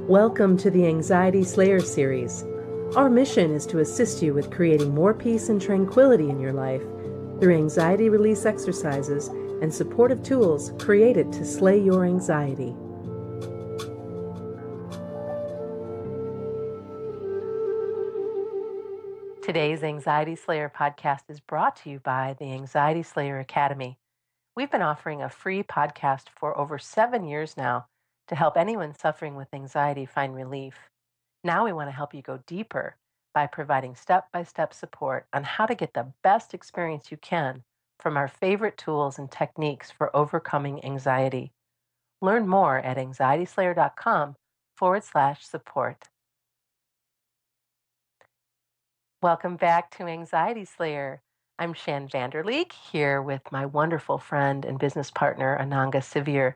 Welcome to the Anxiety Slayer series. Our mission is to assist you with creating more peace and tranquility in your life through anxiety release exercises and supportive tools created to slay your anxiety. Today's Anxiety Slayer podcast is brought to you by the Anxiety Slayer Academy. We've been offering a free podcast for over 7 years now to help anyone suffering with anxiety find relief. Now we want to help you go deeper by providing step-by-step support on how to get the best experience you can from our favorite tools and techniques for overcoming anxiety. Learn more at anxietyslayer.com/support. Welcome back to Anxiety Slayer. I'm Shann Vanderleek here with my wonderful friend and business partner, Ananga Sivir.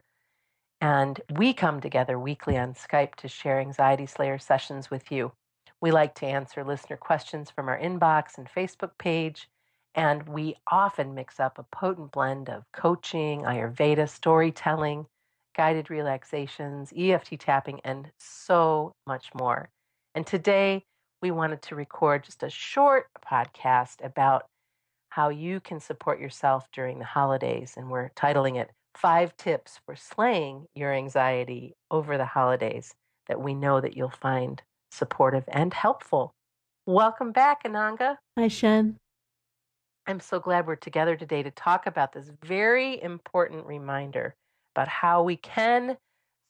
And we come together weekly on Skype to share Anxiety Slayer sessions with you. We like to answer listener questions from our inbox and Facebook page, and we often mix up a potent blend of coaching, Ayurveda, storytelling, guided relaxations, EFT tapping, and so much more. And today, we wanted to record just a short podcast about how you can support yourself during the holidays, and we're titling it 5 Tips for Slaying Your Anxiety Over the Holidays that we know that you'll find supportive and helpful. Welcome back, Ananga. Hi, Shann. I'm so glad we're together today to talk about this very important reminder about how we can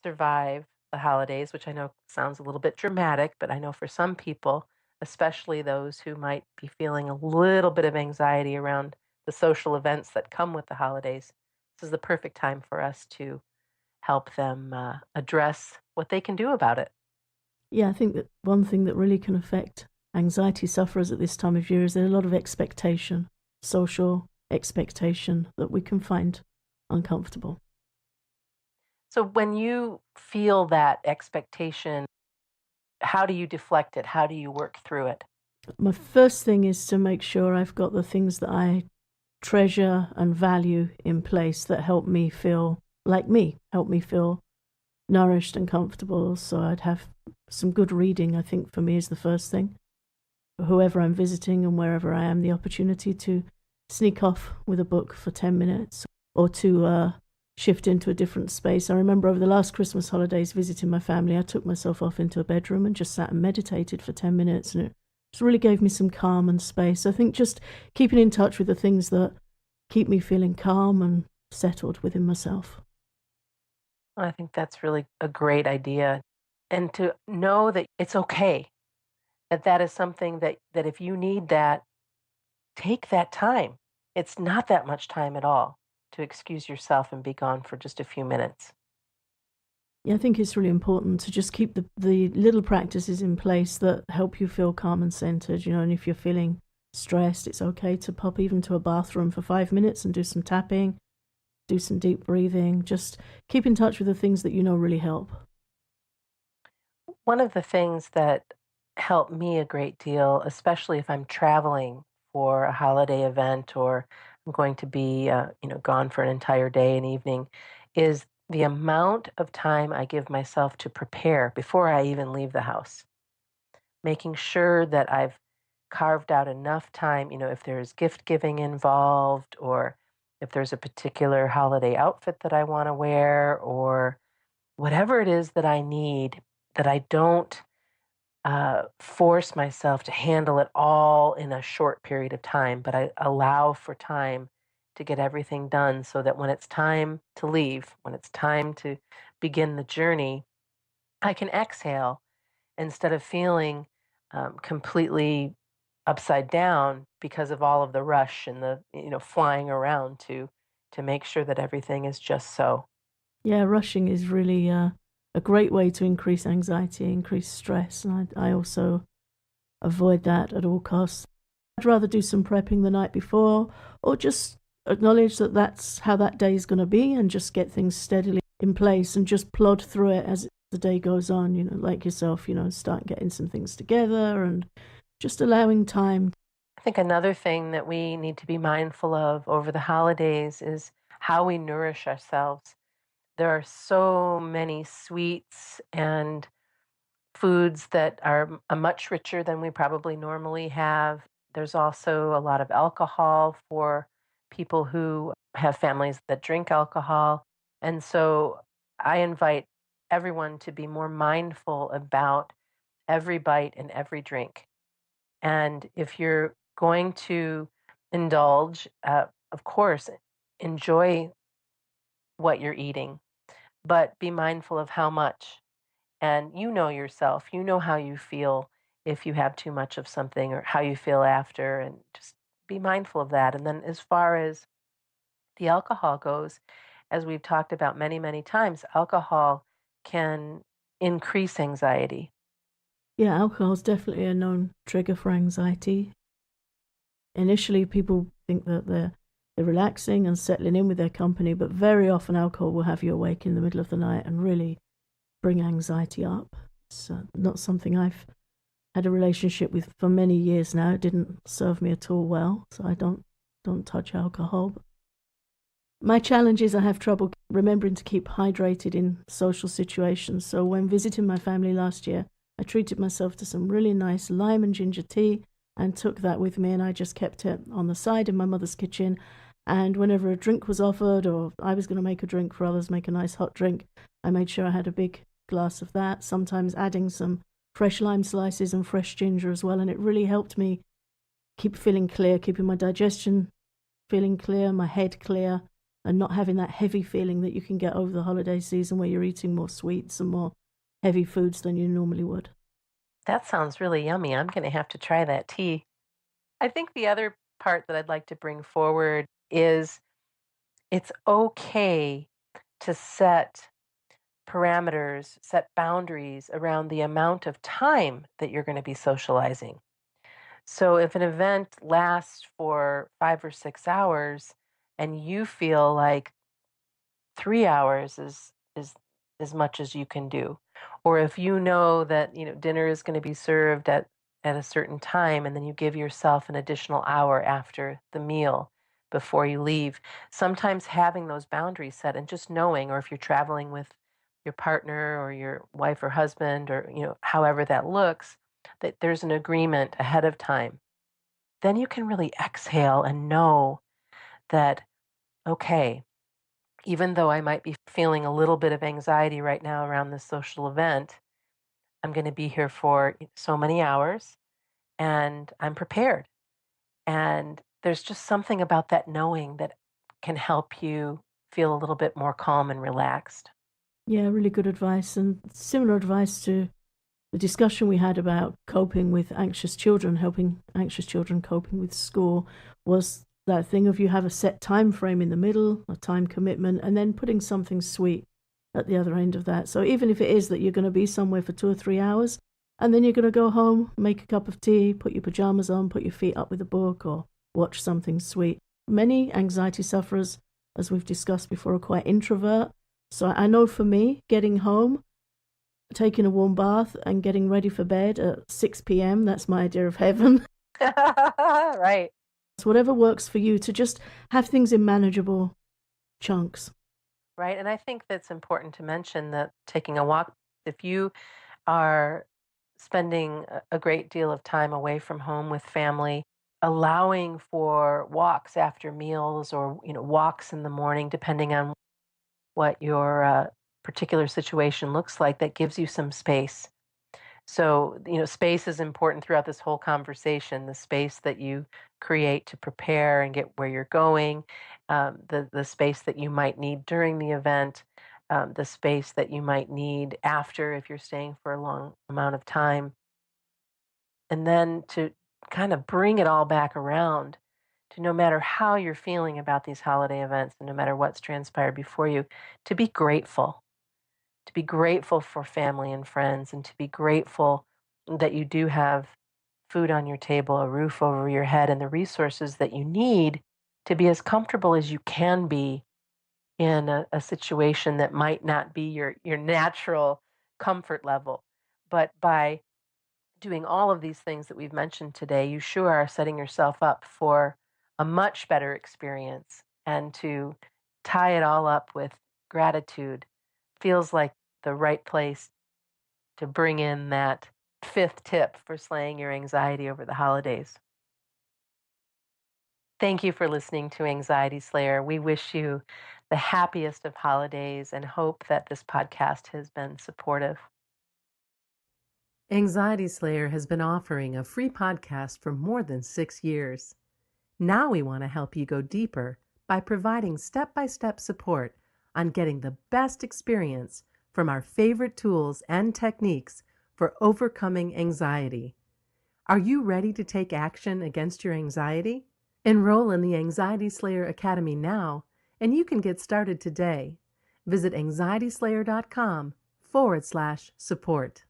survive the holidays, which I know sounds a little bit dramatic, but I know for some people, especially those who might be feeling a little bit of anxiety around the social events that come with the holidays, this is the perfect time for us to help them address what they can do about it. Yeah, I think that one thing that really can affect anxiety sufferers at this time of year is there's a lot of expectation, social expectation that we can find uncomfortable. So when you feel that expectation, how do you deflect it? How do you work through it? My first thing is to make sure I've got the things that I treasure and value in place that help me feel like me, help me feel nourished and comfortable. So I'd have some good reading, I think, for me is the first thing. For whoever I'm visiting and wherever I am, the opportunity to sneak off with a book for 10 minutes or to shift into a different space. I remember over the last Christmas holidays visiting my family, I took myself off into a bedroom and just sat and meditated for 10 minutes, and it just really gave me some calm and space. I think just keeping in touch with the things that keep me feeling calm and settled within myself. I think that's really a great idea. And to know that it's okay, that is something that if you need that, take that time. It's not that much time at all to excuse yourself and be gone for just a few minutes. Yeah, I think it's really important to just keep the little practices in place that help you feel calm and centered, and if you're feeling stressed, it's okay to pop even to a bathroom for 5 minutes and do some tapping, do some deep breathing, just keep in touch with the things that really help. One of the things that help me a great deal, especially if I'm traveling for a holiday event or I'm going to be, gone for an entire day and evening, is the amount of time I give myself to prepare before I even leave the house. Making sure that I've carved out enough time, if there's gift giving involved or if there's a particular holiday outfit that I want to wear or whatever it is that I need, that I don't force myself to handle it all in a short period of time, but I allow for time to get everything done so that when it's time to leave, when it's time to begin the journey, I can exhale instead of feeling completely upside down because of all of the rush and the flying around to make sure that everything is just so. Yeah, rushing is really a great way to increase anxiety, increase stress, and I also avoid that at all costs. I'd rather do some prepping the night before or just acknowledge that that's how that day is going to be and just get things steadily in place and just plod through it as the day goes on, like yourself, start getting some things together and just allowing time. I think another thing that we need to be mindful of over the holidays is how we nourish ourselves. There are so many sweets and foods that are much richer than we probably normally have. There's also a lot of alcohol for people who have families that drink alcohol. And so I invite everyone to be more mindful about every bite and every drink. And if you're going to indulge, of course, enjoy what you're eating, but be mindful of how much. And you know yourself, you know how you feel if you have too much of something or how you feel after, and just be mindful of that. And then, as far as the alcohol goes, as we've talked about many, many times, alcohol can increase anxiety. Yeah, alcohol is definitely a known trigger for anxiety. Initially, people think that they're relaxing and settling in with their company, but very often alcohol will have you awake in the middle of the night and really bring anxiety up. It's not something I've had a relationship with for many years now. It didn't serve me at all well, so I don't touch alcohol. My challenge is I have trouble remembering to keep hydrated in social situations. So when visiting my family last year, I treated myself to some really nice lime and ginger tea and took that with me, and I just kept it on the side in my mother's kitchen. And whenever a drink was offered, or I was going to make a drink for others, make a nice hot drink, I made sure I had a big glass of that, sometimes adding some fresh lime slices and fresh ginger as well. And it really helped me keep feeling clear, keeping my digestion feeling clear, my head clear, and not having that heavy feeling that you can get over the holiday season where you're eating more sweets and more heavy foods than you normally would. That sounds really yummy. I'm going to have to try that tea. I think the other part that I'd like to bring forward is it's okay to set parameters, set boundaries around the amount of time that you're going to be socializing. So if an event lasts for 5 or 6 hours and you feel like 3 hours is as much as you can do, or if you know that dinner is going to be served at a certain time, and then you give yourself an additional hour after the meal before you leave. Sometimes having those boundaries set and just knowing, or if you're traveling with your partner or your wife or husband, or however that looks, that there's an agreement ahead of time, then you can really exhale and know that, okay, even though I might be feeling a little bit of anxiety right now around this social event, I'm going to be here for so many hours and I'm prepared. And there's just something about that knowing that can help you feel a little bit more calm and relaxed. Yeah, really good advice, and similar advice to the discussion we had about coping with anxious children, helping anxious children coping with school, was that thing of you have a set time frame in the middle, a time commitment, and then putting something sweet at the other end of that. So even if it is that you're going to be somewhere for 2 or 3 hours, and then you're going to go home, make a cup of tea, put your pajamas on, put your feet up with a book, or watch something sweet. Many anxiety sufferers, as we've discussed before, are quite introvert. So I know for me, getting home, taking a warm bath and getting ready for bed at 6 p.m. That's my idea of heaven. Right. So whatever works for you, to just have things in manageable chunks. Right. And I think that's important to mention that taking a walk, if you are spending a great deal of time away from home with family, allowing for walks after meals, or walks in the morning, depending on what your particular situation looks like, that gives you some space. So, space is important throughout this whole conversation. The space that you create to prepare and get where you're going, the space that you might need during the event, the space that you might need after if you're staying for a long amount of time, and then to kind of bring it all back around to, no matter how you're feeling about these holiday events and no matter what's transpired before you, to be grateful, to be grateful for family and friends, and to be grateful that you do have food on your table, a roof over your head, and the resources that you need to be as comfortable as you can be in a situation that might not be your natural comfort level. But by doing all of these things that we've mentioned today, you sure are setting yourself up for a much better experience. And to tie it all up with gratitude feels like the right place to bring in that fifth tip for slaying your anxiety over the holidays. Thank you for listening to Anxiety Slayer. We wish you the happiest of holidays and hope that this podcast has been supportive. Anxiety Slayer has been offering a free podcast for more than 6 years. Now we want to help you go deeper by providing step-by-step support on getting the best experience from our favorite tools and techniques for overcoming anxiety. Are you ready to take action against your anxiety? Enroll in the Anxiety Slayer Academy now, and you can get started today. Visit anxietyslayer.com/support.